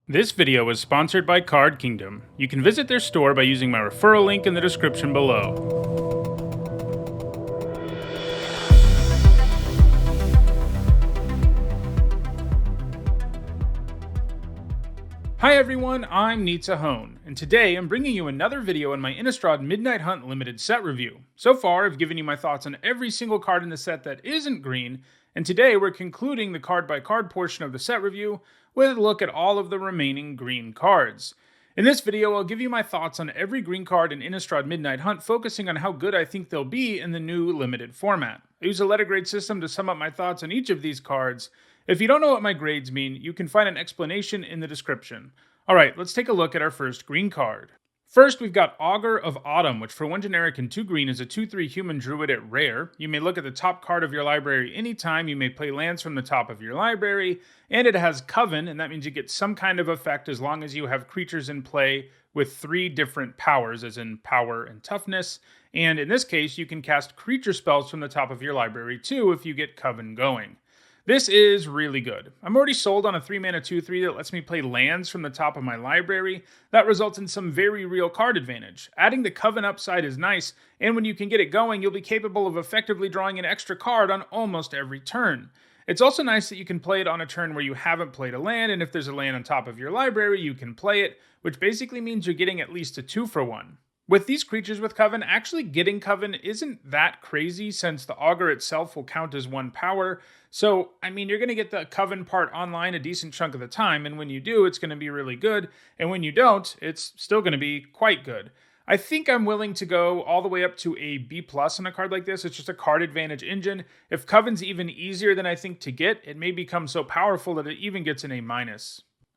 This video is sponsored by Card Kingdom. You can visit their store by using my referral link in the description below. Hi everyone, I'm Hone, and today I'm bringing you another video in my Innistrad Midnight Hunt Limited set review. So far, I've given you my thoughts on every single card in the set that isn't green, and today we're concluding the card-by-card portion of the set review with a look at all of the remaining green cards. In this video, I'll give you my thoughts on every green card in Innistrad Midnight Hunt, focusing on how good I think they'll be in the new limited format. I use a letter grade system to sum up my thoughts on each of these cards. If you don't know what my grades mean, you can find an explanation in the description. Alright, let's take a look at our first green card. First, we've got Augur of Autumn, which for 1 generic and 2 green is a 2/3 human druid at rare. You may look at the top card of your library anytime, you may play lands from the top of your library, and it has Coven, and that means you get some kind of effect as long as you have creatures in play with 3 different powers, as in power and toughness, and in this case, you can cast creature spells from the top of your library too if you get Coven going. This is really good. I'm already sold on a 3-mana 2/3 that lets me play lands from the top of my library. That results in some very real card advantage. Adding the Coven upside is nice, and when you can get it going, you'll be capable of effectively drawing an extra card on almost every turn. It's also nice that you can play it on a turn where you haven't played a land, and if there's a land on top of your library, you can play it, which basically means you're getting at least a 2-for-1. With these creatures with Coven, actually getting Coven isn't that crazy since the Augur itself will count as 1 power. So, I mean, you're going to get the Coven part online a decent chunk of the time, and when you do, it's going to be really good, and when you don't, it's still going to be quite good. I think I'm willing to go all the way up to a B+ on a card like this. It's just a card advantage engine. If Coven's even easier than I think to get, it may become so powerful that it even gets an A-.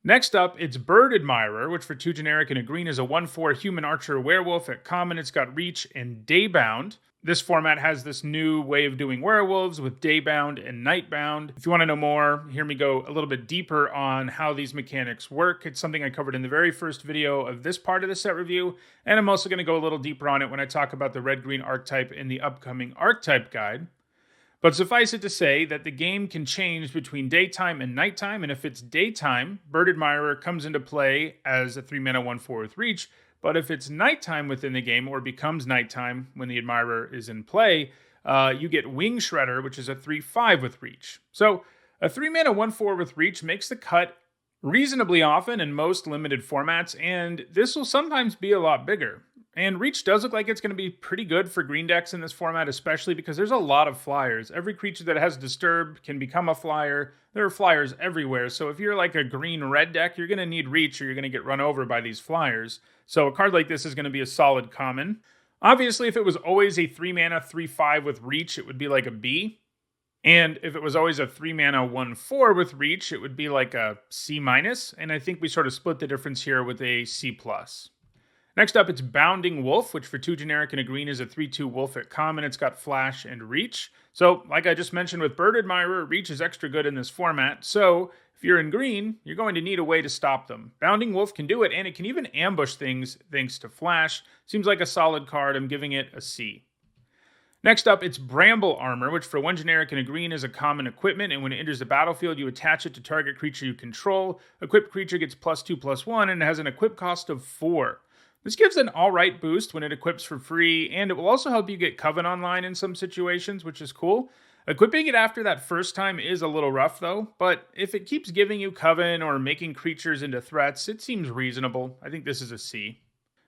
Next up, it's Bird Admirer, which for 2 generic and a green is a 1/4 human archer werewolf at common. It's got reach and daybound. This format has this new way of doing werewolves with daybound and nightbound. If you want to know more, hear me go a little bit deeper on how these mechanics work. It's something I covered in the very first video of this part of the set review, and I'm also going to go a little deeper on it when I talk about the red-green archetype in the upcoming archetype guide. But suffice it to say that the game can change between daytime and nighttime, and if it's daytime, Bird Admirer comes into play as a 3-mana 1/4 with reach, but if it's nighttime within the game, or becomes nighttime when the Admirer is in play, you get Wing Shredder, which is a 3/5 with reach. So a 3-mana 1/4 with reach makes the cut reasonably often in most limited formats, and this will sometimes be a lot bigger. And reach does look like it's going to be pretty good for green decks in this format, especially because there's a lot of flyers. Every creature that has Disturb can become a flyer. There are flyers everywhere, so if you're like a green-red deck, you're going to need reach or you're going to get run over by these flyers. So a card like this is going to be a solid common. Obviously, if it was always a 3-mana 3/5 with reach, it would be like a B. And if it was always a 3-mana 1/4 with reach, it would be like a C-, and I think we sort of split the difference here with a C+. Next up, it's Bounding Wolf, which for 2 generic and a green is a 3/2 wolf at common. It's got flash and reach. So, like I just mentioned with Bird Admirer, reach is extra good in this format. So, if you're in green, you're going to need a way to stop them. Bounding Wolf can do it, and it can even ambush things thanks to flash. Seems like a solid card. I'm giving it a C. Next up, it's Bramble Armor, which for 1 generic and a green is a common equipment, and when it enters the battlefield, you attach it to target creature you control. Equipped creature gets +2/+1, and it has an equip cost of 4. This gives an alright boost when it equips for free, and it will also help you get Coven online in some situations, which is cool. Equipping it after that first time is a little rough though, but if it keeps giving you Coven or making creatures into threats, it seems reasonable. I think this is a C.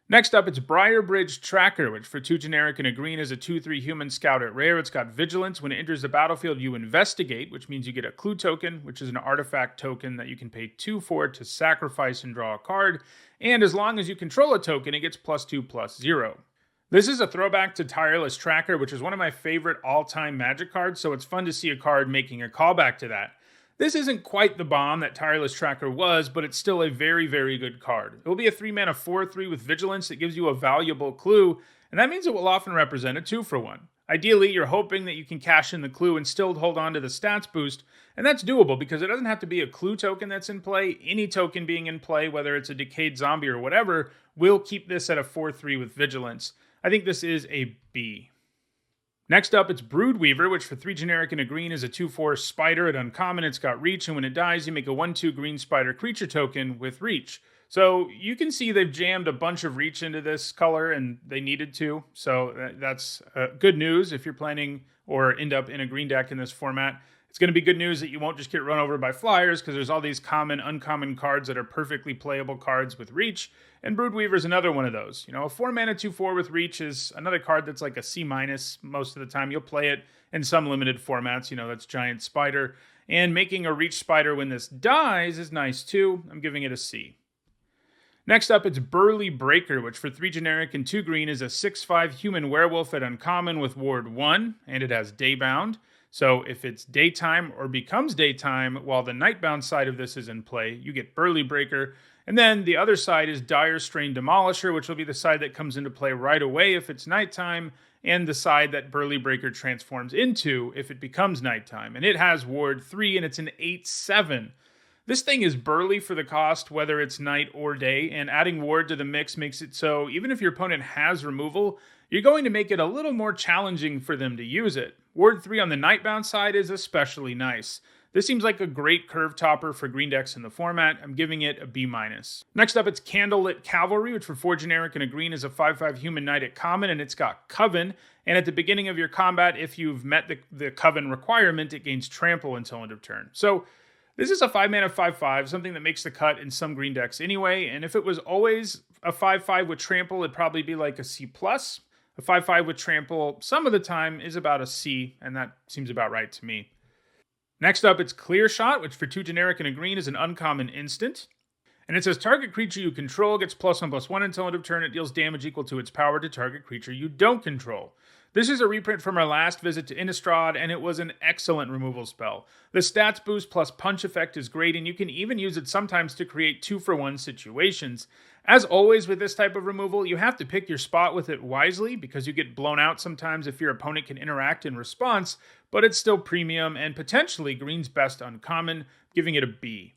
Next up, it's Briarbridge Tracker, which for 2 generic and a green is a 2/3 human scout at rare. It's got vigilance. When it enters the battlefield, you investigate, which means you get a clue token, which is an artifact token that you can pay 2 for to sacrifice and draw a card. And as long as you control a token, it gets +2/+0. This is a throwback to Tireless Tracker, which is one of my favorite all-time Magic cards, so it's fun to see a card making a callback to that. This isn't quite the bomb that Tireless Tracker was, but it's still a very, very good card. It will be a 3-mana 4/3 with Vigilance that gives you a valuable clue, and that means it will often represent a 2-for-1. Ideally, you're hoping that you can cash in the clue and still hold on to the stats boost, and that's doable because it doesn't have to be a clue token that's in play. Any token being in play, whether it's a decayed zombie or whatever, will keep this at a 4/3 with Vigilance. I think this is a B. Next up, it's Broodweaver, which for 3 generic and a green is a 2/4 spider at uncommon. It's got reach, and when it dies, you make a 1/2 green spider creature token with reach. So you can see they've jammed a bunch of reach into this color, and they needed to. So that's good news if you're planning or end up in a green deck in this format. It's going to be good news that you won't just get run over by flyers, because there's all these common, uncommon cards that are perfectly playable cards with reach, and Broodweaver is another one of those. You know, a 4-mana 2/4 with reach is another card that's like a C- most of the time. You'll play it in some limited formats, you know, that's Giant Spider, and making a reach spider when this dies is nice too. I'm giving it a C. Next up, it's Burly Breaker, which for 3 generic and 2 green is a 6/5 human werewolf at uncommon with ward 1, and it has Daybound. So if it's daytime or becomes daytime while the nightbound side of this is in play, you get Burly Breaker. And then the other side is Dire Strain Demolisher, which will be the side that comes into play right away if it's nighttime, and the side that Burly Breaker transforms into if it becomes nighttime. And it has ward 3, and it's an 8/7. This thing is burly for the cost, whether it's night or day, and adding ward to the mix makes it so even if your opponent has removal, you're going to make it a little more challenging for them to use it. Ward 3 on the nightbound side is especially nice. This seems like a great curve topper for green decks in the format. I'm giving it a B-. Next up, it's Candlelit Cavalry, which for 4 generic and a green is a 5/5 human knight at common, and it's got Coven. And at the beginning of your combat, if you've met the Coven requirement, it gains Trample until end of turn. So this is a 5-mana 5/5, something that makes the cut in some green decks anyway, and if it was always a 5/5 with Trample, it'd probably be like a C+. A 5/5 with Trample some of the time is about a C, and that seems about right to me. Next up, it's Clear Shot, which for 2 generic and a green is an uncommon instant. And it says target creature you control gets +1/+1 until end of turn. It deals damage equal to its power to target creature you don't control. This is a reprint from our last visit to Innistrad, and it was an excellent removal spell. The stats boost plus punch effect is great, and you can even use it sometimes to create 2-for-1 situations. As always with this type of removal, you have to pick your spot with it wisely, because you get blown out sometimes if your opponent can interact in response, but it's still premium and potentially green's best uncommon, giving it a B.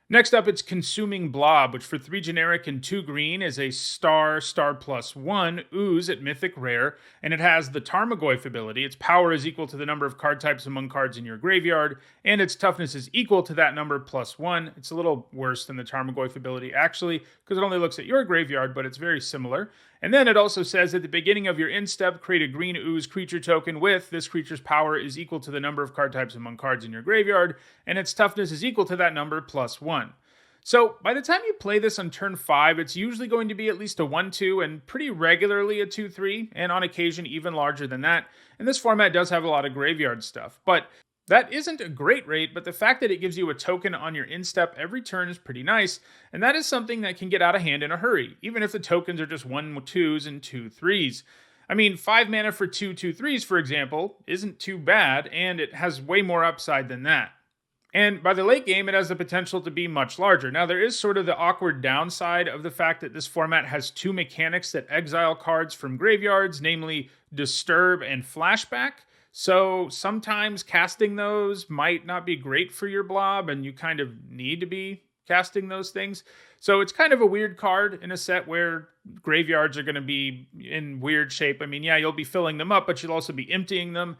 Next up, it's Consuming Blob, which for 3 generic and 2 green is a star+1 ooze at Mythic Rare, and it has the Tarmogoyf ability. Its power is equal to the number of card types among cards in your graveyard, and its toughness is equal to that number +1. It's a little worse than the Tarmogoyf ability, actually, because it only looks at your graveyard, but it's very similar. And then it also says at the beginning of your end step, create a green ooze creature token with this creature's power is equal to the number of card types among cards in your graveyard, and its toughness is equal to that number +1. So by the time you play this on turn 5, it's usually going to be at least a 1/2 and pretty regularly a 2/3, and on occasion even larger than that. And this format does have a lot of graveyard stuff, but that isn't a great rate, but the fact that it gives you a token on your instep every turn is pretty nice, and that is something that can get out of hand in a hurry, even if the tokens are just 1/2s and 2/3s. I mean, 5 mana for 2 2/3s, for example, isn't too bad, and it has way more upside than that. And by the late game, it has the potential to be much larger. Now, there is sort of the awkward downside of the fact that this format has 2 mechanics that exile cards from graveyards, namely Disturb and Flashback. So sometimes casting those might not be great for your blob, and you kind of need to be casting those things. So it's kind of a weird card in a set where graveyards are going to be in weird shape. I mean, yeah, you'll be filling them up, but you'll also be emptying them.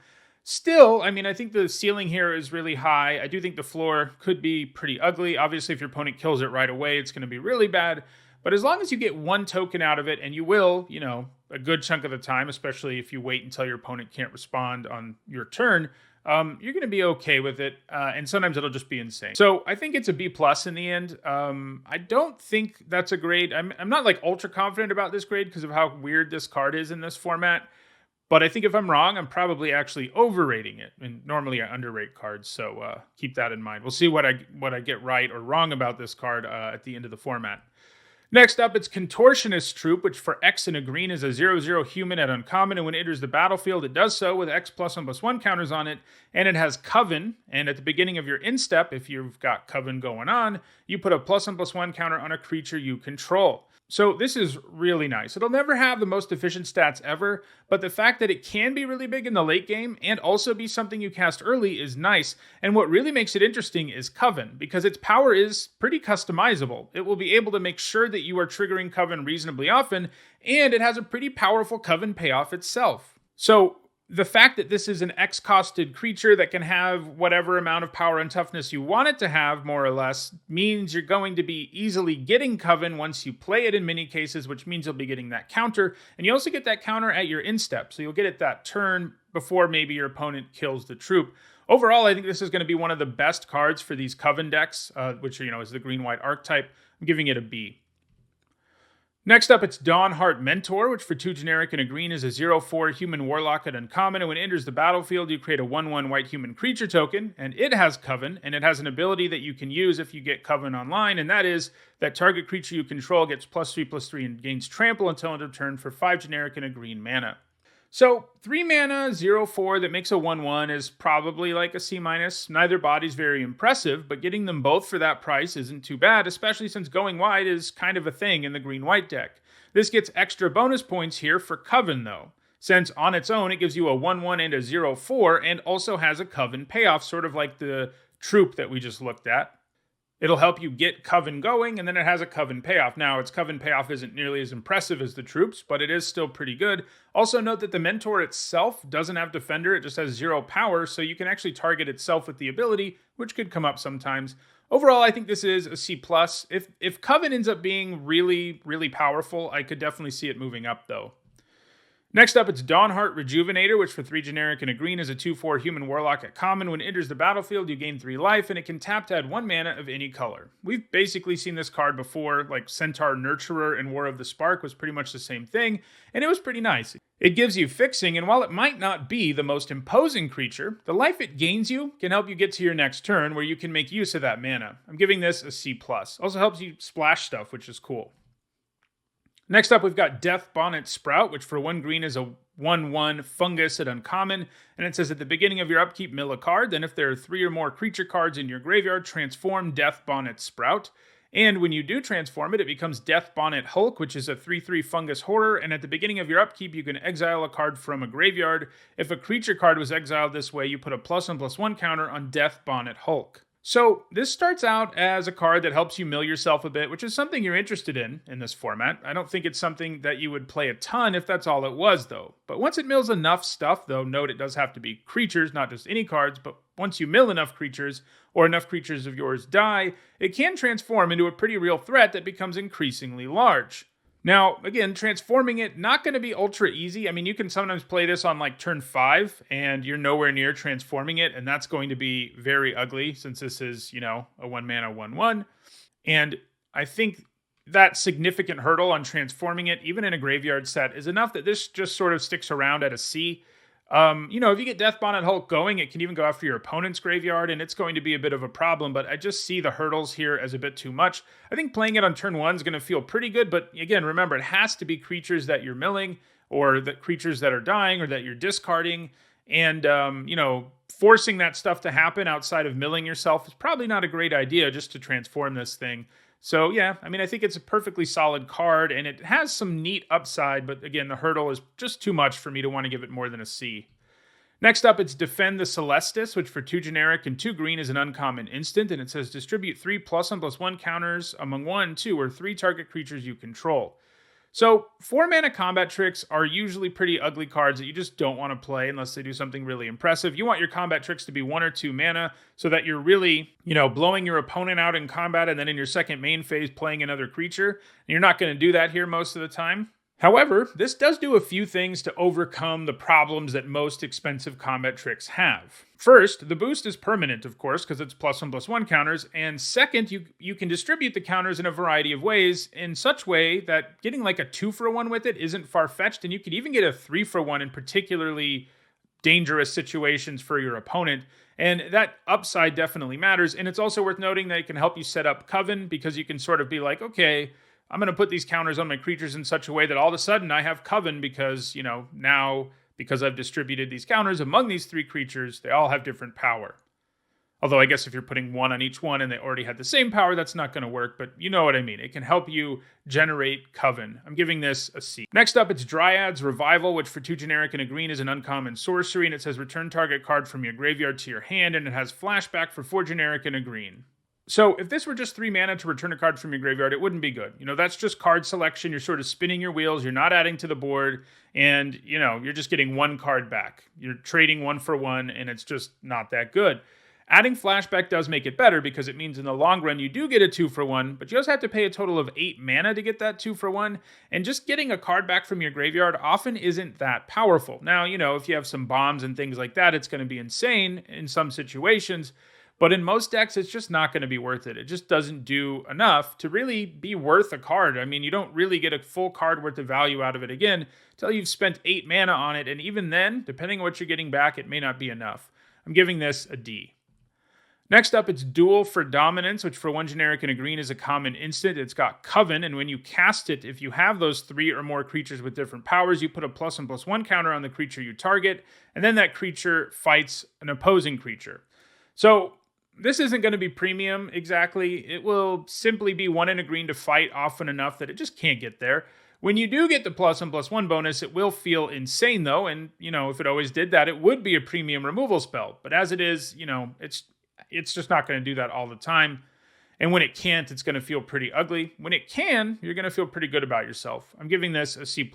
Still, I mean, I think the ceiling here is really high. I do think the floor could be pretty ugly. Obviously, if your opponent kills it right away, it's going to be really bad. But as long as you get 1 token out of it, and you will, you know, a good chunk of the time, especially if you wait until your opponent can't respond on your turn, you're going to be okay with it. And sometimes it'll just be insane. So I think it's a B+ in the end. I don't think that's a grade. I'm not like ultra confident about this grade because of how weird this card is in this format. But I think if I'm wrong, I'm probably actually overrating it. And normally I underrate cards, so keep that in mind. We'll see what I get right or wrong about this card at the end of the format. Next up, it's Contortionist Troop, which for X and a green is a 0/0 human at uncommon, and when it enters the battlefield, it does so with X +1/+1 counters on it, and it has Coven, and at the beginning of your end step, if you've got Coven going on, you put a +1/+1 counter on a creature you control. So this is really nice. It'll never have the most efficient stats ever, but the fact that it can be really big in the late game and also be something you cast early is nice. And what really makes it interesting is Coven, because its power is pretty customizable. It will be able to make sure that you are triggering Coven reasonably often, and it has a pretty powerful Coven payoff itself. So the fact that this is an X-costed creature that can have whatever amount of power and toughness you want it to have, more or less, means you're going to be easily getting Coven once you play it in many cases, which means you'll be getting that counter. And you also get that counter at your instep, so you'll get it that turn before maybe your opponent kills the troop. Overall, I think this is going to be one of the best cards for these Coven decks, which is the green-white archetype. I'm giving it a B. Next up, it's Dawnheart Mentor, which for 2 generic and a green is a 0/4 human warlock at uncommon, and when it enters the battlefield, you create a 1/1 white human creature token, and it has Coven, and it has an ability that you can use if you get Coven online, and that is that target creature you control gets +3/+3 and gains trample until end of turn for 5 generic and a green mana. So 3 mana, 0/4 that makes a 1/1 is probably like a C-. Neither body's very impressive, but getting them both for that price isn't too bad, especially since going wide is kind of a thing in the green-white deck. This gets extra bonus points here for Coven though, since on its own it gives you a 1/1 and a 0/4 and also has a Coven payoff, sort of like the troop that we just looked at. It'll help you get Coven going, and then it has a Coven payoff. Now, its Coven payoff isn't nearly as impressive as the troops, but it is still pretty good. Also note that the Mentor itself doesn't have Defender, it just has 0 power, so you can actually target itself with the ability, which could come up sometimes. Overall, I think this is a C+. If Coven ends up being really, really powerful, I could definitely see it moving up, though. Next up, it's Dawnheart Rejuvenator, which for 3 generic and a green is a 2/4 human warlock at common. When it enters the battlefield, you gain 3 life, and it can tap to add 1 mana of any color. We've basically seen this card before, like Centaur Nurturer and War of the Spark was pretty much the same thing, and it was pretty nice. It gives you fixing, and while it might not be the most imposing creature, the life it gains you can help you get to your next turn, where you can make use of that mana. I'm giving this a C+. Also helps you splash stuff, which is cool. Next up, we've got Death Bonnet Sprout, which for 1 green is a 1/1 fungus at uncommon, and it says at the beginning of your upkeep, mill a card, then if there are 3 or more creature cards in your graveyard, transform Death Bonnet Sprout. And when you do transform it, it becomes Death Bonnet Hulk, which is a 3/3 fungus horror, and at the beginning of your upkeep, you can exile a card from a graveyard. If a creature card was exiled this way, you put a +1/+1 counter on Death Bonnet Hulk. So this starts out as a card that helps you mill yourself a bit, which is something you're interested in this format. I don't think it's something that you would play a ton if that's all it was, though. But once it mills enough stuff, though, note it does have to be creatures, not just any cards, but once you mill enough creatures, or enough creatures of yours die, it can transform into a pretty real threat that becomes increasingly large. Now, again, transforming it, not going to be ultra easy. I mean, you can sometimes play this on like turn 5 and you're nowhere near transforming it, and that's going to be very ugly since this is, a 1 mana 1/1. And I think that significant hurdle on transforming it, even in a graveyard set, is enough that this just sort of sticks around at a C. If you get Death Bonnet Hulk going, it can even go after your opponent's graveyard, and it's going to be a bit of a problem, but I just see the hurdles here as a bit too much. I think playing it on turn 1 is going to feel pretty good, but again, remember, it has to be creatures that you're milling, or the creatures that are dying, or that you're discarding, and, forcing that stuff to happen outside of milling yourself is probably not a great idea just to transform this thing. So yeah, I think it's a perfectly solid card, and it has some neat upside, but again, the hurdle is just too much for me to want to give it more than a C. Next up, it's Defend the Celestis, which for 2 generic and 2 green is an uncommon instant, and it says distribute 3 +1/+1 counters among 1, 2, or 3 target creatures you control. So 4 mana combat tricks are usually pretty ugly cards that you just don't want to play unless they do something really impressive. You want your combat tricks to be 1 or 2 mana so that you're really, blowing your opponent out in combat and then in your second main phase playing another creature. And you're not going to do that here most of the time. However, this does do a few things to overcome the problems that most expensive combat tricks have. First, the boost is permanent, of course, because it's +1/+1 counters, and second, you can distribute the counters in a variety of ways in such way that getting like a 2-for-1 with it isn't far-fetched, and you could even get a 3-for-1 in particularly dangerous situations for your opponent, and that upside definitely matters. And it's also worth noting that it can help you set up Coven, because you can sort of be like, okay, I'm going to put these counters on my creatures in such a way that all of a sudden I have Coven because, now because I've distributed these counters among these 3 creatures, they all have different power. Although I guess if you're putting 1 on each one and they already had the same power, that's not going to work, but you know what I mean. It can help you generate Coven. I'm giving this a C. Next up, it's Dryad's Revival, which for 2 generic and a green is an uncommon sorcery, and it says return target card from your graveyard to your hand, and it has flashback for 4 generic and a green. So if this were just 3 mana to return a card from your graveyard, it wouldn't be good. That's just card selection. You're sort of spinning your wheels. You're not adding to the board. And, you're just getting 1 card back. You're trading 1 for 1, and it's just not that good. Adding flashback does make it better because it means in the long run you do get a 2 for 1, but you also have to pay a total of 8 mana to get that 2 for 1. And just getting a card back from your graveyard often isn't that powerful. Now, if you have some bombs and things like that, it's going to be insane in some situations. But in most decks, it's just not going to be worth it. It just doesn't do enough to really be worth a card. I mean, you don't really get a full card worth of value out of it again until you've spent 8 mana on it. And even then, depending on what you're getting back, it may not be enough. I'm giving this a D. Next up, it's Duel for Dominance, which for 1 generic and a green is a common instant. It's got Coven, and when you cast it, if you have those 3 or more creatures with different powers, you put a +1/+1 counter on the creature you target, and then that creature fights an opposing creature. So this isn't going to be premium exactly. It will simply be 1 and a green to fight often enough that it just can't get there. When you do get the +1/+1 bonus, it will feel insane though. And, if it always did that, it would be a premium removal spell. But as it is, it's just not going to do that all the time. And when it can't, it's going to feel pretty ugly. When it can, you're going to feel pretty good about yourself. I'm giving this a C+.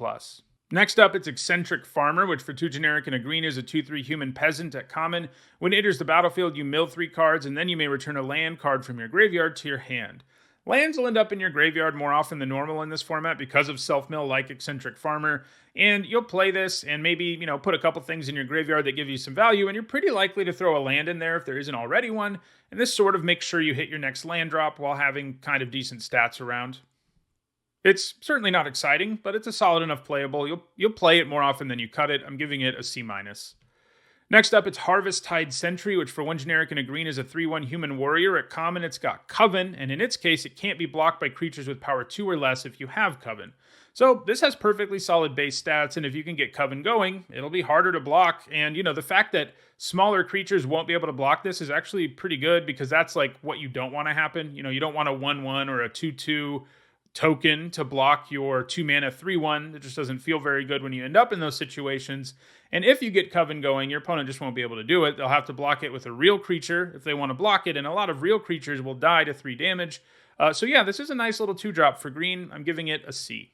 Next up, it's Eccentric Farmer, which for 2 generic and a green is a 2/3 human peasant at common. When it enters the battlefield, you mill 3 cards, and then you may return a land card from your graveyard to your hand. Lands will end up in your graveyard more often than normal in this format because of self-mill like Eccentric Farmer, and you'll play this and maybe, put a couple things in your graveyard that give you some value, and you're pretty likely to throw a land in there if there isn't already one, and this sort of makes sure you hit your next land drop while having kind of decent stats around. It's certainly not exciting, but it's a solid enough playable. You'll play it more often than you cut it. I'm giving it a C-. Next up, it's Harvest-Tide Sentry, which for 1 generic and a green is a 3/1 human warrior. At common, it's got Coven, and in its case, it can't be blocked by creatures with power 2 or less if you have Coven. So this has perfectly solid base stats, and if you can get Coven going, it'll be harder to block. And, the fact that smaller creatures won't be able to block this is actually pretty good because that's like what you don't want to happen. You don't want a 1/1 or a 2/2 token to block your 2 mana 3/1. It just doesn't feel very good when you end up in those situations. And if you get Coven going, your opponent just won't be able to do it. They'll have to block it with a real creature if they want to block it, and a lot of real creatures will die to 3 damage. So yeah, this is a nice little 2-drop for green. I'm giving it a C.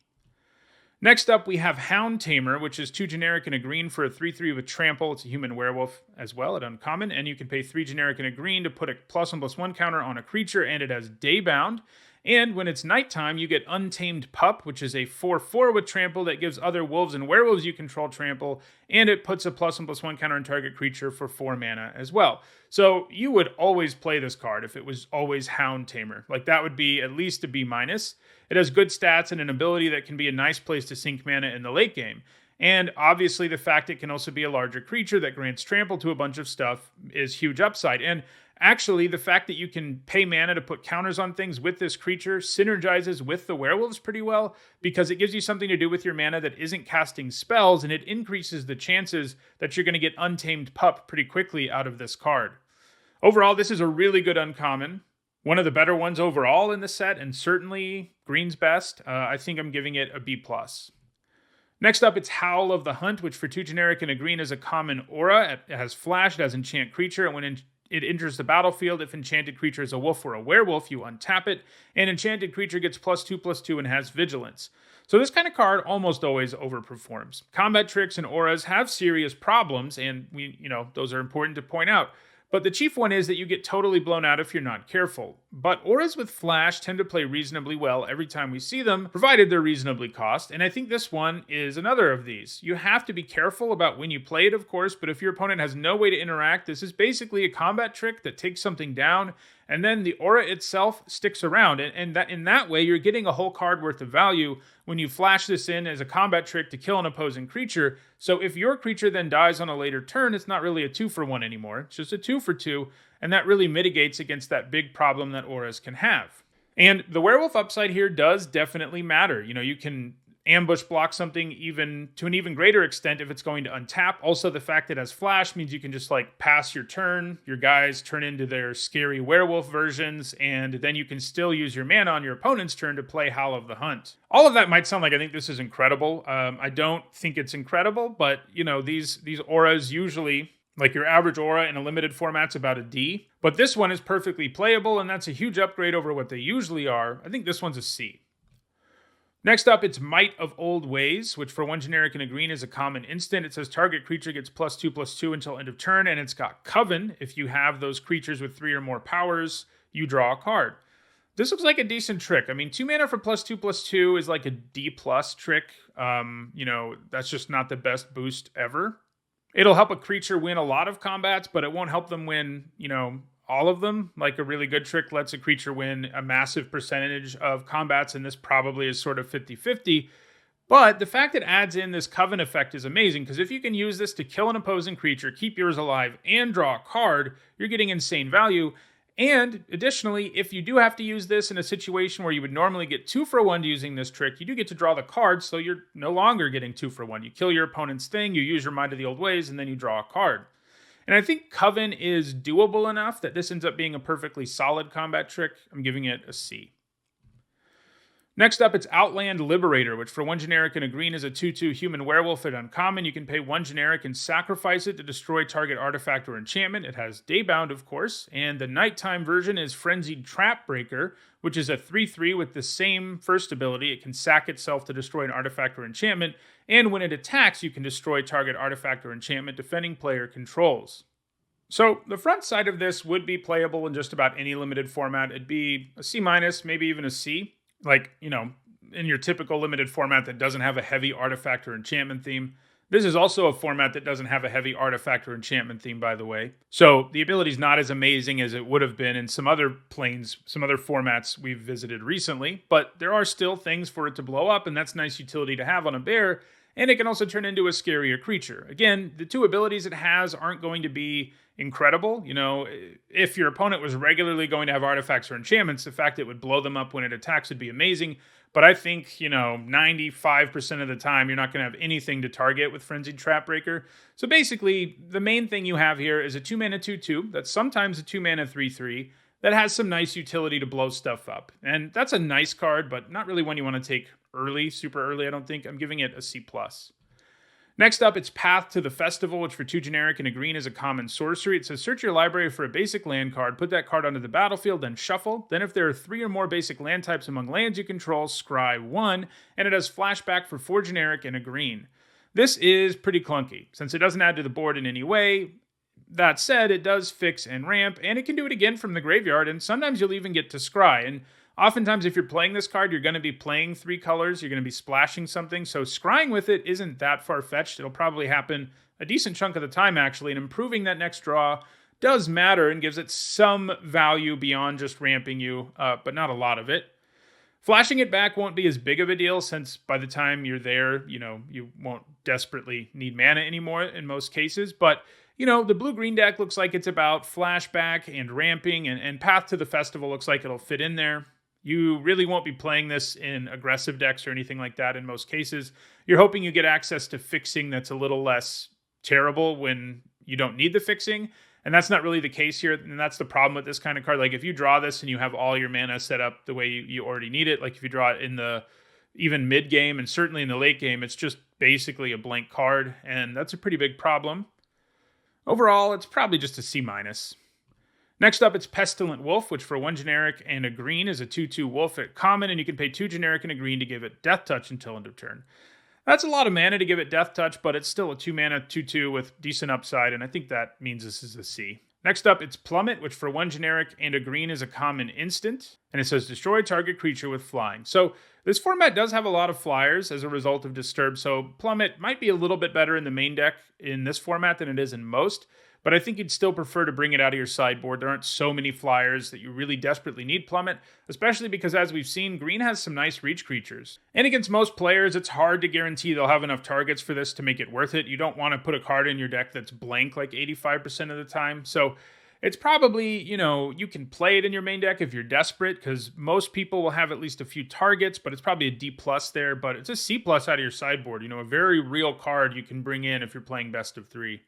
Next up, we have Hound Tamer, which is 2 generic and a green for a 3/3 with trample. It's a human werewolf as well at uncommon, and you can pay 3 generic and a green to put a +1/+1 counter on a creature, and it has Daybound. And when it's nighttime, you get Untamed Pup, which is a 4/4 with trample that gives other wolves and werewolves you control trample, and it puts a +1/+1 counter on target creature for 4 mana as well. So you would always play this card if it was always Hound Tamer. Like, that would be at least a B-. It has good stats and an ability that can be a nice place to sink mana in the late game. And obviously the fact it can also be a larger creature that grants trample to a bunch of stuff is huge upside. And actually, the fact that you can pay mana to put counters on things with this creature synergizes with the werewolves pretty well because it gives you something to do with your mana that isn't casting spells, and it increases the chances that you're going to get Untamed Pup pretty quickly out of this card. Overall, this is a really good uncommon. One of the better ones overall in the set, and certainly green's best. I think I'm giving it a B+. Next up, it's Howl of the Hunt, which for 2 generic and a green is a common aura. It has flash, it has enchant creature, and when it enters the battlefield, if enchanted creature is a wolf or a werewolf, you untap it, and enchanted creature gets +2/+2 and has vigilance. So this kind of card almost always overperforms. Combat tricks and auras have serious problems, and those are important to point out. But the chief one is that you get totally blown out if you're not careful. But auras with flash tend to play reasonably well every time we see them, provided they're reasonably cost, and I think this one is another of these. You have to be careful about when you play it, of course, but if your opponent has no way to interact, this is basically a combat trick that takes something down, and then the aura itself sticks around, and that in that way, you're getting a whole card worth of value when you flash this in as a combat trick to kill an opposing creature. So if your creature then dies on a later turn, it's not really a 2-for-1 anymore. It's just a 2-for-2, and that really mitigates against that big problem that auras can have. And the werewolf upside here does definitely matter. You can ambush block something even to an even greater extent if it's going to untap. Also, the fact that it has flash means you can just pass your turn, your guys turn into their scary werewolf versions, and then you can still use your mana on your opponent's turn to play Howl of the Hunt. All of that might sound like I think this is incredible. I don't think it's incredible, but these auras usually, Like your average aura in a limited format's about a D, but this one is perfectly playable, and that's a huge upgrade over what they usually are. I think this one's a C. Next up, it's Might of Old Ways, which for 1 generic and a green is a common instant. It says target creature gets +2/+2 until end of turn, and it's got Coven. If you have those creatures with 3 or more powers, you draw a card. This looks like a decent trick. I mean, 2 mana for +2/+2 is like a D+ trick. That's just not the best boost ever. It'll help a creature win a lot of combats, but it won't help them win, all of them. Like a really good trick lets a creature win a massive percentage of combats, and this probably is sort of 50-50. But the fact it adds in this Coven effect is amazing, because if you can use this to kill an opposing creature, keep yours alive, and draw a card, you're getting insane value. And additionally, if you do have to use this in a situation where you would normally get 2 for 1 using this trick, you do get to draw the card, so you're no longer getting 2 for 1. You kill your opponent's thing, you use your Mind of the Old Ways, and then you draw a card. And I think Coven is doable enough that this ends up being a perfectly solid combat trick. I'm giving it a C. Next up, it's Outland Liberator, which for 1 generic and a green is a 2/2 human werewolf at uncommon. You can pay 1 generic and sacrifice it to destroy target artifact or enchantment. It has Daybound, of course, and the nighttime version is Frenzied Trapbreaker, which is a 3/3 with the same first ability. It can sack itself to destroy an artifact or enchantment, and when it attacks, you can destroy target artifact or enchantment defending player controls. So the front side of this would be playable in just about any limited format. It'd be a C-, maybe even a C. Like, in your typical limited format that doesn't have a heavy artifact or enchantment theme. This is also a format that doesn't have a heavy artifact or enchantment theme, by the way. So the ability is not as amazing as it would have been in some other planes, some other formats we've visited recently, but there are still things for it to blow up, and that's nice utility to have on a bear, and it can also turn into a scarier creature. Again, the 2 abilities it has aren't going to be incredible. If your opponent was regularly going to have artifacts or enchantments, the fact it would blow them up when it attacks would be amazing. But I think, 95% of the time, you're not going to have anything to target with Frenzied Trapbreaker. So basically, the main thing you have here is a 2 mana 2/2 that's sometimes a 2 mana 3/3 that has some nice utility to blow stuff up. And that's a nice card, but not really one you want to take early, super early, I don't think. I'm giving it a C+. Next up, it's Path to the Festival, which for 2 generic and a green is a common sorcery. It says search your library for a basic land card, put that card onto the battlefield, then shuffle. Then if there are 3 or more basic land types among lands you control, scry 1, and it has flashback for 4 generic and a green. This is pretty clunky, since it doesn't add to the board in any way. That said, it does fix and ramp, and it can do it again from the graveyard, and sometimes you'll even get to scry. And oftentimes, if you're playing this card, you're going to be playing 3 colors, you're going to be splashing something, so scrying with it isn't that far-fetched. It'll probably happen a decent chunk of the time, actually, and improving that next draw does matter and gives it some value beyond just ramping you, but not a lot of it. Flashing it back won't be as big of a deal, since by the time you're there, you won't desperately need mana anymore in most cases, but the blue-green deck looks like it's about flashback and ramping, and Path to the Festival looks like it'll fit in there. You really won't be playing this in aggressive decks or anything like that in most cases. You're hoping you get access to fixing that's a little less terrible when you don't need the fixing, and that's not really the case here, and that's the problem with this kind of card. Like, if you draw this and you have all your mana set up the way you already need it, like if you draw it in the even mid-game and certainly in the late game, it's just basically a blank card, and that's a pretty big problem. Overall, it's probably just a C-. Next up, it's Pestilent Wolf, which for 1 generic and a green is a 2/2 wolf at common, and you can pay 2 generic and a green to give it Death Touch until end of turn. That's a lot of mana to give it Death Touch, but it's still a 2 mana 2/2 with decent upside, and I think that means this is a C. Next up, it's Plummet, which for 1 generic and a green is a common instant, and it says destroy target creature with flying. So this format does have a lot of flyers as a result of Disturb, so Plummet might be a little bit better in the main deck in this format than it is in most, but I think you'd still prefer to bring it out of your sideboard. There aren't so many flyers that you really desperately need Plummet, especially because, as we've seen, green has some nice reach creatures. And against most players, it's hard to guarantee they'll have enough targets for this to make it worth it. You don't want to put a card in your deck that's blank like 85% of the time. So it's probably, you can play it in your main deck if you're desperate, because most people will have at least a few targets, but it's probably a D+ there, but it's a C+ out of your sideboard. A very real card you can bring in if you're playing best of 3.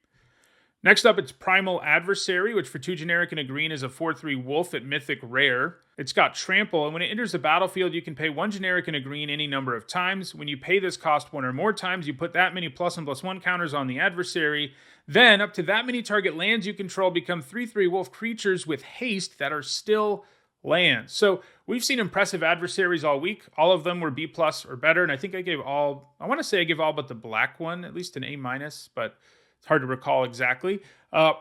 Next up, it's Primal Adversary, which for 2 generic and a green is a 4/3 wolf at Mythic Rare. It's got Trample, and when it enters the battlefield, you can pay 1 generic and a green any number of times. When you pay this cost 1 or more times, you put that many +1/+1 counters on the adversary. Then, up to that many target lands you control become 3/3 wolf creatures with haste that are still lands. So we've seen impressive adversaries all week. All of them were B+ or better, and I think I gave all, I want to say I gave all but the black one at least an A-, but it's hard to recall exactly.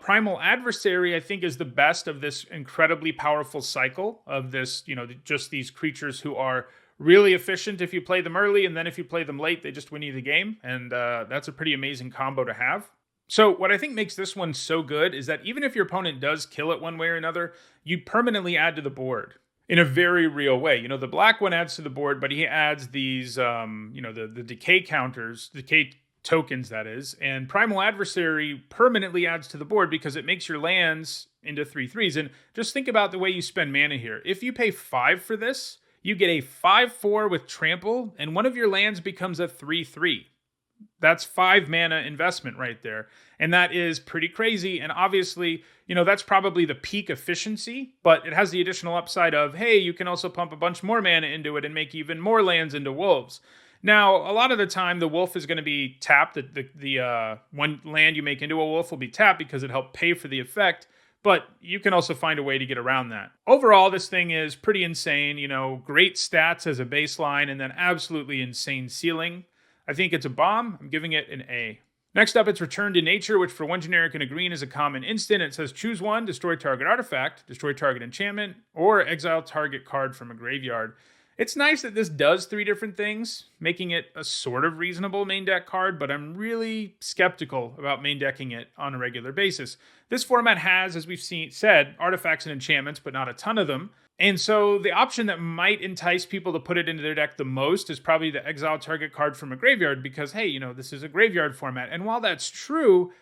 Primal Adversary, I think, is the best of this incredibly powerful cycle of this, just these creatures who are really efficient if you play them early, and then if you play them late, they just win you the game. And that's a pretty amazing combo to have. So what I think makes this one so good is that even if your opponent does kill it one way or another, you permanently add to the board in a very real way. The black one adds to the board, but he adds these, the decay counters, decay tokens, that is, and Primal Adversary permanently adds to the board because it makes your lands into 3/3s. And just think about the way you spend mana here. If you pay 5 for this, you get a 5/4 with Trample, and one of your lands becomes a 3/3. That's 5 mana investment right there. And that is pretty crazy. And obviously, that's probably the peak efficiency, but it has the additional upside of, hey, you can also pump a bunch more mana into it and make even more lands into wolves. Now, a lot of the time, the wolf is going to be tapped. The one land you make into a wolf will be tapped because it helped pay for the effect, but you can also find a way to get around that. Overall, this thing is pretty insane. Great stats as a baseline, and then absolutely insane ceiling. I think it's a bomb. I'm giving it an A. Next up, it's Return to Nature, which for 1 generic and a green is a common instant. It says choose 1, destroy target artifact, destroy target enchantment, or exile target card from a graveyard. It's nice that this does 3 different things, making it a sort of reasonable main deck card, but I'm really skeptical about main decking it on a regular basis. This format has, as we've said, artifacts and enchantments, but not a ton of them. And so the option that might entice people to put it into their deck the most is probably the exile target card from a graveyard because, hey, this is a graveyard format. And while that's true,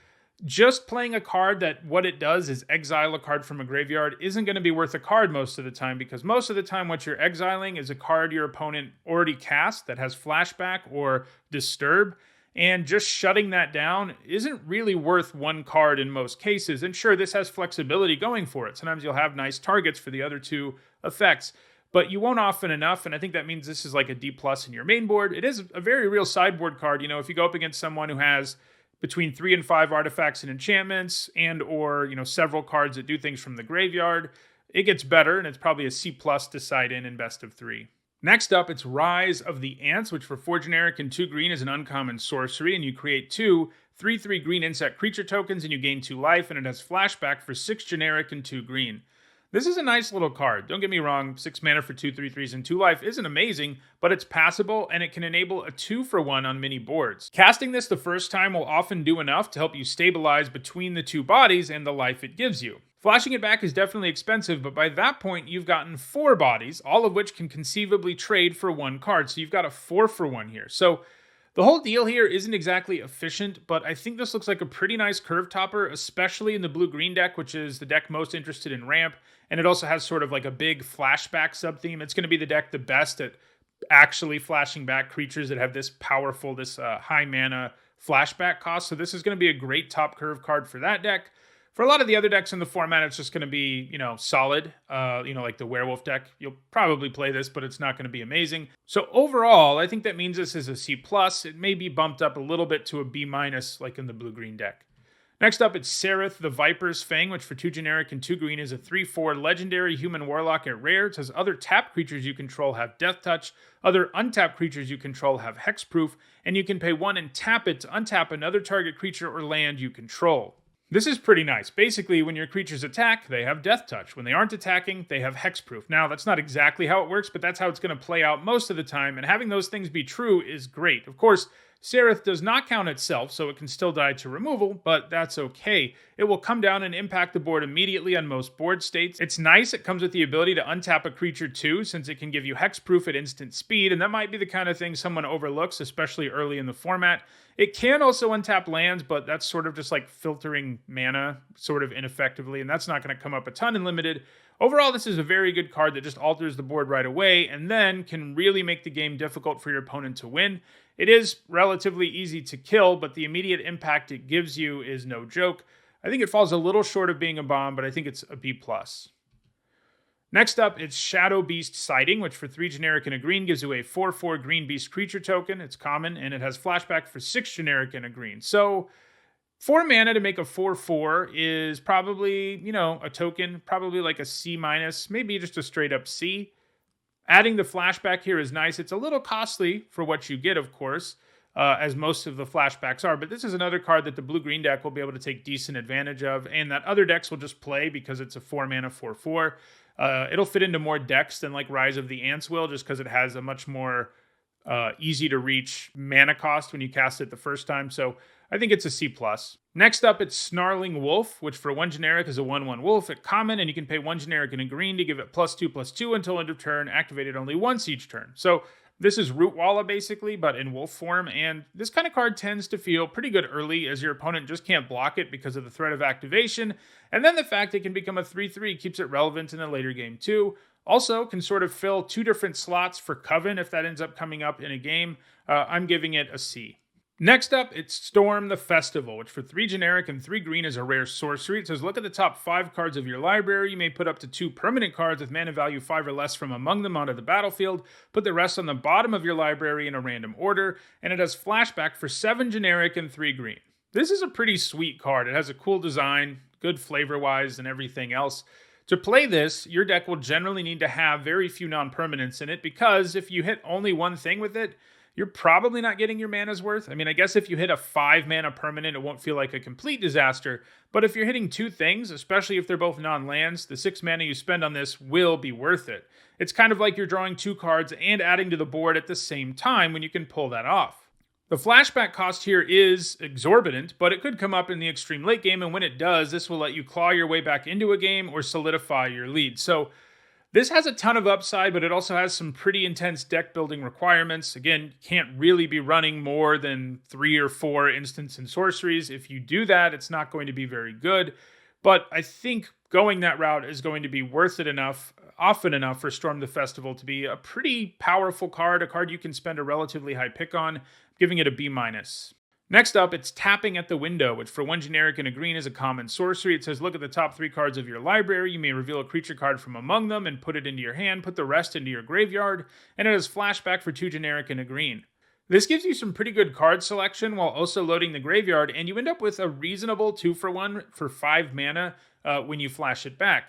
just playing a card that what it does is exile a card from a graveyard isn't going to be worth a card most of the time, because most of the time what you're exiling is a card your opponent already cast that has flashback or disturb, and just shutting that down isn't really worth 1 card in most cases. And sure, this has flexibility going for it. Sometimes you'll have nice targets for the other 2 effects, but you won't often enough, and I think that means this is like a D+ in your main board. It is a very real sideboard card. If you go up against someone who has between 3 and 5 artifacts and enchantments and or several cards that do things from the graveyard, it gets better, and it's probably a C+ to side in best of 3. Next up, it's Rise of the Ants, which for 4 generic and 2 green is an uncommon sorcery, and you create 2 3/3 green insect creature tokens and you gain 2 life, and it has flashback for 6 generic and 2 green. This is a nice little card. Don't get me wrong, 6 mana for 2 3/3s and 2 life isn't amazing, but it's passable and it can enable a 2-for-1 on many boards. Casting this the first time will often do enough to help you stabilize between the 2 bodies and the life it gives you. Flashing it back is definitely expensive, but by that point you've gotten 4 bodies, all of which can conceivably trade for 1 card, so you've got a 4-for-1 here. So the whole deal here isn't exactly efficient, but I think this looks like a pretty nice curve topper, especially in the blue-green deck, which is the deck most interested in ramp, and it also has sort of like a big flashback sub-theme. It's going to be the deck the best at actually flashing back creatures that have this powerful, this high mana flashback cost, so this is going to be a great top curve card for that deck. For a lot of the other decks in the format, it's just going to be, solid. Like the Werewolf deck, you'll probably play this, but it's not going to be amazing. So overall, I think that means this is a C+. It may be bumped up a little bit to a B-, like in the blue-green deck. Next up, it's Sereth the Viper's Fang, which for 2 generic and 2 green is a 3/4 legendary human warlock at rare. It says other tapped creatures you control have Death Touch, other untapped creatures you control have Hexproof, and you can pay 1 and tap it to untap another target creature or land you control. This is pretty nice. Basically, when your creatures attack, they have Death Touch. When they aren't attacking, they have Hexproof. Now, that's not exactly how it works, but that's how it's going to play out most of the time, and having those things be true is great. Of course, Sereth does not count itself, so it can still die to removal, but that's okay. It will come down and impact the board immediately on most board states. It's nice it comes with the ability to untap a creature too, since it can give you hexproof at instant speed, and that might be the kind of thing someone overlooks, especially early in the format. It can also untap lands, but that's sort of just like filtering mana sort of ineffectively, and that's not going to come up a ton in Limited. Overall, this is a very good card that just alters the board right away and then can really make the game difficult for your opponent to win. It is relatively easy to kill, but the immediate impact it gives you is no joke. I think it falls a little short of being a bomb, but I think it's a B+. Next up, it's Shadow Beast Sighting, which for 3 generic and a green gives you a 4/4 green beast creature token. It's common, and it has flashback for 6 generic and a green. So 4 mana to make a 4/4 is probably, a token, probably like a C-, maybe just a straight up C. Adding the flashback here is nice. It's a little costly for what you get, of course, as most of the flashbacks are, but this is another card that the blue-green deck will be able to take decent advantage of, and that other decks will just play because it's a 4 mana 4/4. It'll fit into more decks than like Rise of the Ants will, just because it has a much more easy to reach mana cost when you cast it the first time. So I think it's a C+. Next up, it's Snarling Wolf, which for 1 generic is a 1/1 wolf at common, and you can pay 1 generic and a green to give it +2/+2 until end of turn, activated only once each turn. So this is Rootwalla basically, but in wolf form, and this kind of card tends to feel pretty good early as your opponent just can't block it because of the threat of activation, and then the fact it can become a 3/3 keeps it relevant in the later game too. Also, can sort of fill 2 different slots for Coven if that ends up coming up in a game. I'm giving it a C. Next up, it's Storm the Festival, which for 3 generic and 3 green is a rare sorcery. It says look at the top 5 cards of your library. You may put up to 2 permanent cards with mana value 5 or less from among them onto the battlefield. Put the rest on the bottom of your library in a random order. And it has flashback for 7 generic and 3 green. This is a pretty sweet card. It has a cool design, good flavor-wise, and everything else. To play this, your deck will generally need to have very few non-permanents in it, because if you hit only one thing with it, you're probably not getting your mana's worth. I mean, I guess if you hit a 5 mana permanent, it won't feel like a complete disaster. But if you're hitting 2 things, especially if they're both non-lands, the 6 mana you spend on this will be worth it. It's kind of like you're drawing 2 cards and adding to the board at the same time when you can pull that off. The flashback cost here is exorbitant, but it could come up in the extreme late game, and when it does, this will let you claw your way back into a game or solidify your lead. So this has a ton of upside, but it also has some pretty intense deck building requirements. Again, you can't really be running more than 3 or 4 instants and sorceries. If you do that, it's not going to be very good. But I think going that route is going to be worth it enough, often enough for Storm the Festival to be a pretty powerful card, a card you can spend a relatively high pick on, giving it a B-. Next up, it's Tapping at the Window, which for 1 generic and a green is a common sorcery. It says look at the top 3 cards of your library. You may reveal a creature card from among them and put it into your hand. Put the rest into your graveyard. And it has flashback for 2 generic and a green. This gives you some pretty good card selection while also loading the graveyard, and you end up with a reasonable 2-for-1 for 5 mana when you flash it back.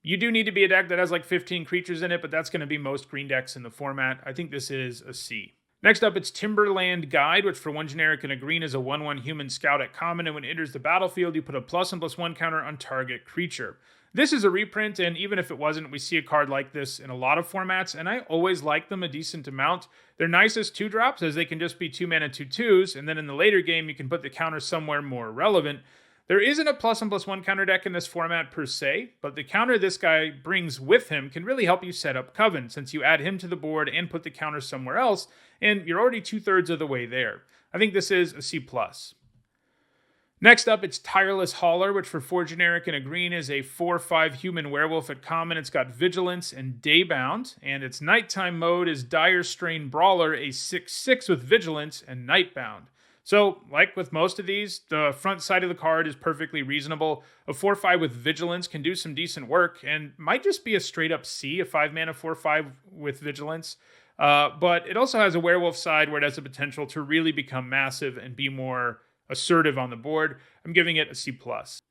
You do need to be a deck that has like 15 creatures in it, but that's going to be most green decks in the format. I think this is a C. Next up, it's Timberland Guide, which for 1 generic and a green is a 1/1 human scout at common, and when it enters the battlefield, you put a +1/+1 counter on target creature. This is a reprint, and even if it wasn't, we see a card like this in a lot of formats, and I always like them a decent amount. They're nice as 2-drops, as they can just be 2 mana 2/2s, and then in the later game, you can put the counter somewhere more relevant. There isn't a +1/+1 counter deck in this format per se, but the counter this guy brings with him can really help you set up Coven, since you add him to the board and put the counter somewhere else, and you're already 2/3 of the way there. I think this is a C+. Next up, it's Tireless Hauler, which for 4 generic and a green is a 4/5 human werewolf at common. It's got Vigilance and Daybound, and its nighttime mode is Dire Strain Brawler, a 6/6 with Vigilance and Nightbound. So, like with most of these, the front side of the card is perfectly reasonable. A 4/5 with Vigilance can do some decent work, and might just be a straight up C, a 5 mana 4/5 with Vigilance. But it also has a werewolf side where it has the potential to really become massive and be more assertive on the board. I'm giving it a C+.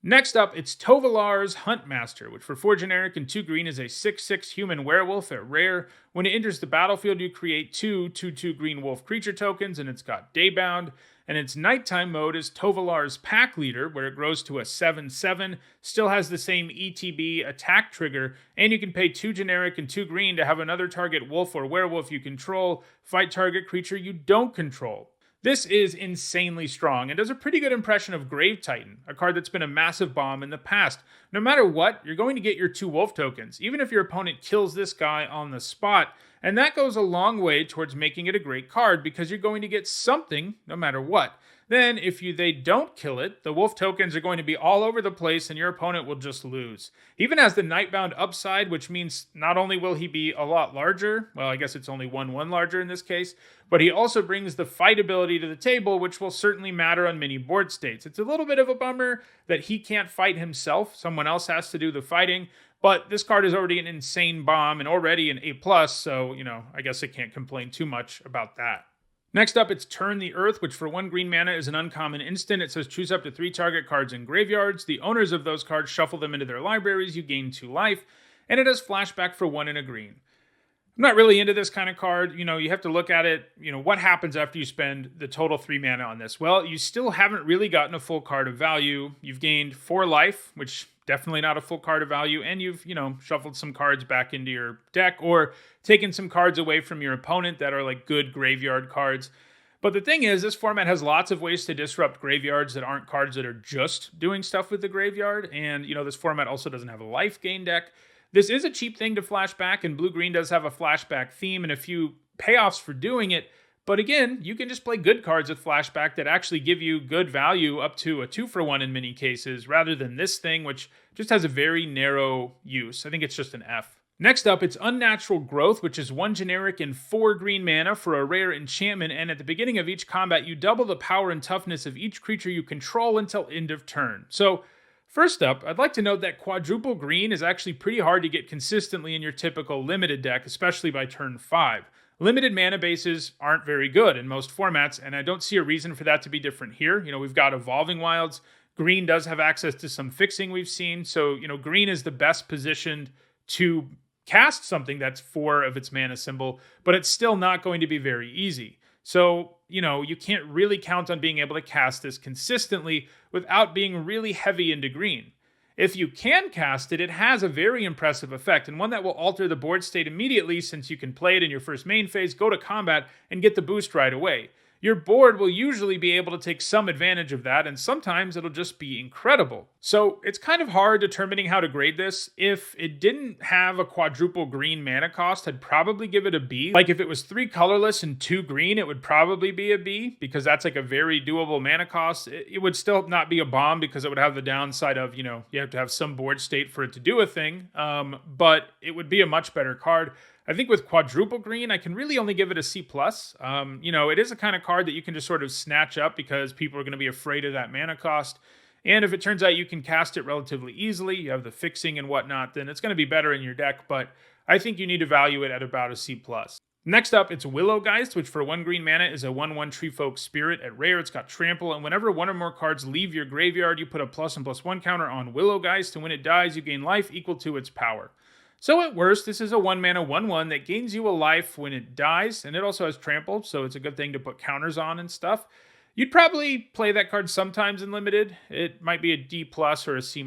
Next up, it's Tovalar's Huntmaster, which for 4 generic and 2 green is a 6/6 human werewolf at rare. When it enters the battlefield, you create 2 2/2 green wolf creature tokens, and it's got Daybound. And its nighttime mode is Tovalar's Pack Leader, where it grows to a 7/7, still has the same ETB attack trigger, and you can pay 2 generic and 2 green to have another target wolf or werewolf you control fight target creature you don't control. This is insanely strong and does a pretty good impression of Grave Titan, a card that's been a massive bomb in the past. No matter what, you're going to get your 2 wolf tokens, even if your opponent kills this guy on the spot, and that goes a long way towards making it a great card because you're going to get something no matter what. Then if they don't kill it, the wolf tokens are going to be all over the place and your opponent will just lose. He even has the Nightbound upside, which means not only will he be a lot larger, well, I guess it's only 1/1 larger in this case, but he also brings the fight ability to the table, which will certainly matter on many board states. It's a little bit of a bummer that he can't fight himself. Someone else has to do the fighting, but this card is already an insane bomb and already an A+, so, I guess I can't complain too much about that. Next up, it's Turn the Earth, which for 1 green mana is an uncommon instant. It says choose up to 3 target cards in graveyards. The owners of those cards shuffle them into their libraries. You gain 2 life, and it has flashback for 1 and a green. I'm not really into this kind of card. You have to look at it, what happens after you spend the total 3 mana on this? Well, you still haven't really gotten a full card of value. You've gained 4 life, which definitely not a full card of value, and you've, shuffled some cards back into your deck or taken some cards away from your opponent that are like good graveyard cards. But the thing is, this format has lots of ways to disrupt graveyards that aren't cards that are just doing stuff with the graveyard, and, this format also doesn't have a life gain deck. This is a cheap thing to flashback, and blue-green does have a flashback theme and a few payoffs for doing it. But again, you can just play good cards with flashback that actually give you good value up to a 2-for-1 in many cases, rather than this thing, which just has a very narrow use. I think it's just an F. Next up, it's Unnatural Growth, which is 1 generic and 4 green mana for a rare enchantment, and at the beginning of each combat, you double the power and toughness of each creature you control until end of turn. So, first up, I'd like to note that quadruple green is actually pretty hard to get consistently in your typical limited deck, especially by turn 5. Limited mana bases aren't very good in most formats, and I don't see a reason for that to be different here. We've got Evolving Wilds. Green does have access to some fixing we've seen, so, green is the best positioned to cast something that's 4 of its mana symbol, but it's still not going to be very easy. So, you can't really count on being able to cast this consistently without being really heavy into green. If you can cast it, it has a very impressive effect, and one that will alter the board state immediately since you can play it in your first main phase, go to combat, and get the boost right away. Your board will usually be able to take some advantage of that, and sometimes it'll just be incredible. So it's kind of hard determining how to grade this. If it didn't have a quadruple green mana cost, I'd probably give it a B. Like if it was 3 colorless and 2 green, it would probably be a B, because that's like a very doable mana cost. It would still not be a bomb because it would have the downside of, you have to have some board state for it to do a thing, but it would be a much better card. I think with quadruple green, I can really only give it a C+. It is a kind of card that you can just sort of snatch up because people are going to be afraid of that mana cost. And if it turns out you can cast it relatively easily, you have the fixing and whatnot, then it's going to be better in your deck. But I think you need to value it at about a C+. Next up, it's Willowgeist, which for 1 green mana is a 1/1 Treefolk Spirit. At rare, it's got Trample, and whenever 1 or more cards leave your graveyard, you put a +1/+1 counter on Willowgeist, and when it dies, you gain life equal to its power. So at worst, this is a 1 mana 1/1 that gains you a life when it dies, and it also has Trample, so it's a good thing to put counters on and stuff. You'd probably play that card sometimes in Limited. It might be a D+ or a C-,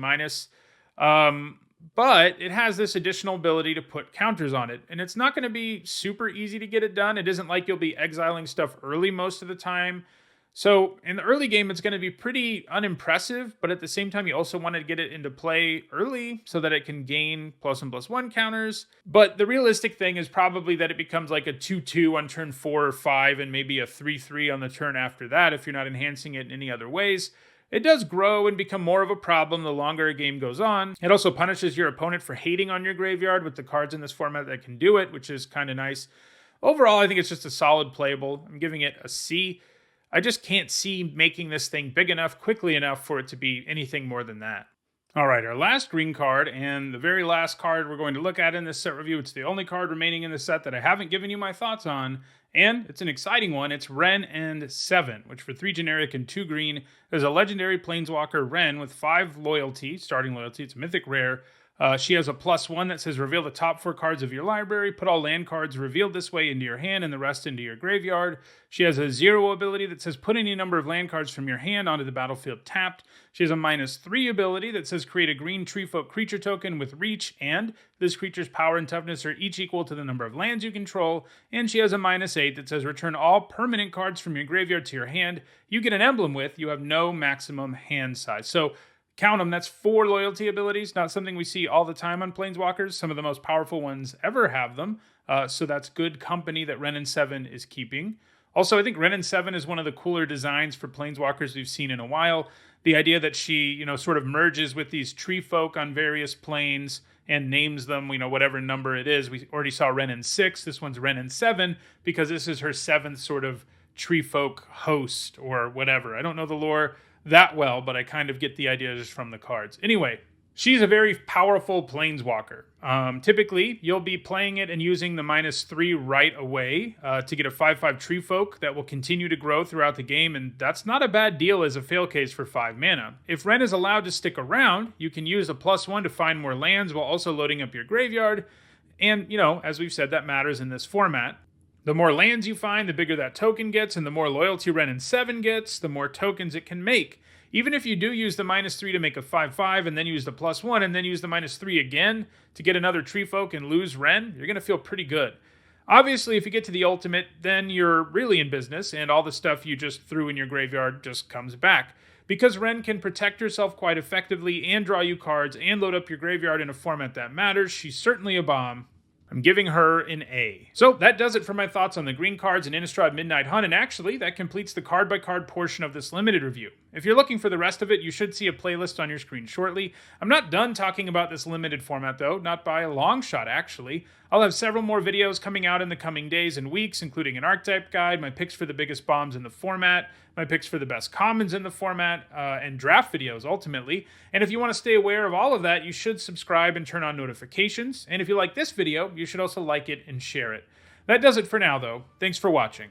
but it has this additional ability to put counters on it, and it's not going to be super easy to get it done. It isn't like you'll be exiling stuff early most of the time. So in the early game, it's going to be pretty unimpressive, but at the same time, you also want to get it into play early so that it can gain +1/+1 counters. But the realistic thing is probably that it becomes like a 2/2 on turn 4 or 5 and maybe a 3/3 on the turn after that if you're not enhancing it in any other ways. It does grow and become more of a problem the longer a game goes on. It also punishes your opponent for hating on your graveyard with the cards in this format that can do it, which is kind of nice. Overall, I think it's just a solid playable. I'm giving it a C. I just can't see making this thing big enough, quickly enough for it to be anything more than that. All right, our last green card, and the very last card we're going to look at in this set review. It's the only card remaining in the set that I haven't given you my thoughts on, and it's an exciting one. It's Wrenn and 7, which for 3 generic and 2 green is a legendary Planeswalker Wrenn with 5 loyalty, starting loyalty. It's a mythic rare. She has a +1 that says reveal the top 4 cards of your library, put all land cards revealed this way into your hand and the rest into your graveyard. She has a 0 ability that says put any number of land cards from your hand onto the battlefield tapped. She has a -3 ability that says create a green Treefolk creature token with reach, and this creature's power and toughness are each equal to the number of lands you control. And she has a -8 that says return all permanent cards from your graveyard to your hand you get an emblem with. You have no maximum hand size. So count them, that's 4 loyalty abilities, not something we see all the time on Planeswalkers. Some of the most powerful ones ever have them, so that's good company that Wrenn and 7 is keeping. Also, I think Ren 7 is one of the cooler designs for Planeswalkers we've seen in a while. The idea that she, sort of merges with these tree folk on various planes and names them, whatever number it is. We already saw Ren 6. This one's Ren 7 because this is her seventh sort of tree folk host or whatever. I don't know the lore that well, but I kind of get the idea just from the cards. Anyway, she's a very powerful planeswalker. Typically, you'll be playing it and using the -3 right away to get a 5/5 tree folk that will continue to grow throughout the game, and that's not a bad deal as a fail case for 5 mana. If Ren is allowed to stick around, you can use a +1 to find more lands while also loading up your graveyard, and, as we've said, that matters in this format. The more lands you find, the bigger that token gets, and the more loyalty Ren 7 gets, the more tokens it can make. Even if you do use the -3 to make a 5/5 and then use the +1 and then use the -3 again to get another tree folk and lose Ren, you're going to feel pretty good. Obviously, if you get to the ultimate, then you're really in business and all the stuff you just threw in your graveyard just comes back. Because Ren can protect herself quite effectively and draw you cards and load up your graveyard in a format that matters, she's certainly a bomb. I'm giving her an A. So that does it for my thoughts on the green cards in Innistrad Midnight Hunt, and actually, that completes the card-by-card portion of this limited review. If you're looking for the rest of it, you should see a playlist on your screen shortly. I'm not done talking about this limited format, though, not by a long shot, actually. I'll have several more videos coming out in the coming days and weeks, including an archetype guide, my picks for the biggest bombs in the format, my picks for the best commons in the format, and draft videos, ultimately. And if you want to stay aware of all of that, you should subscribe and turn on notifications. And if you like this video, you should also like it and share it. That does it for now, though. Thanks for watching.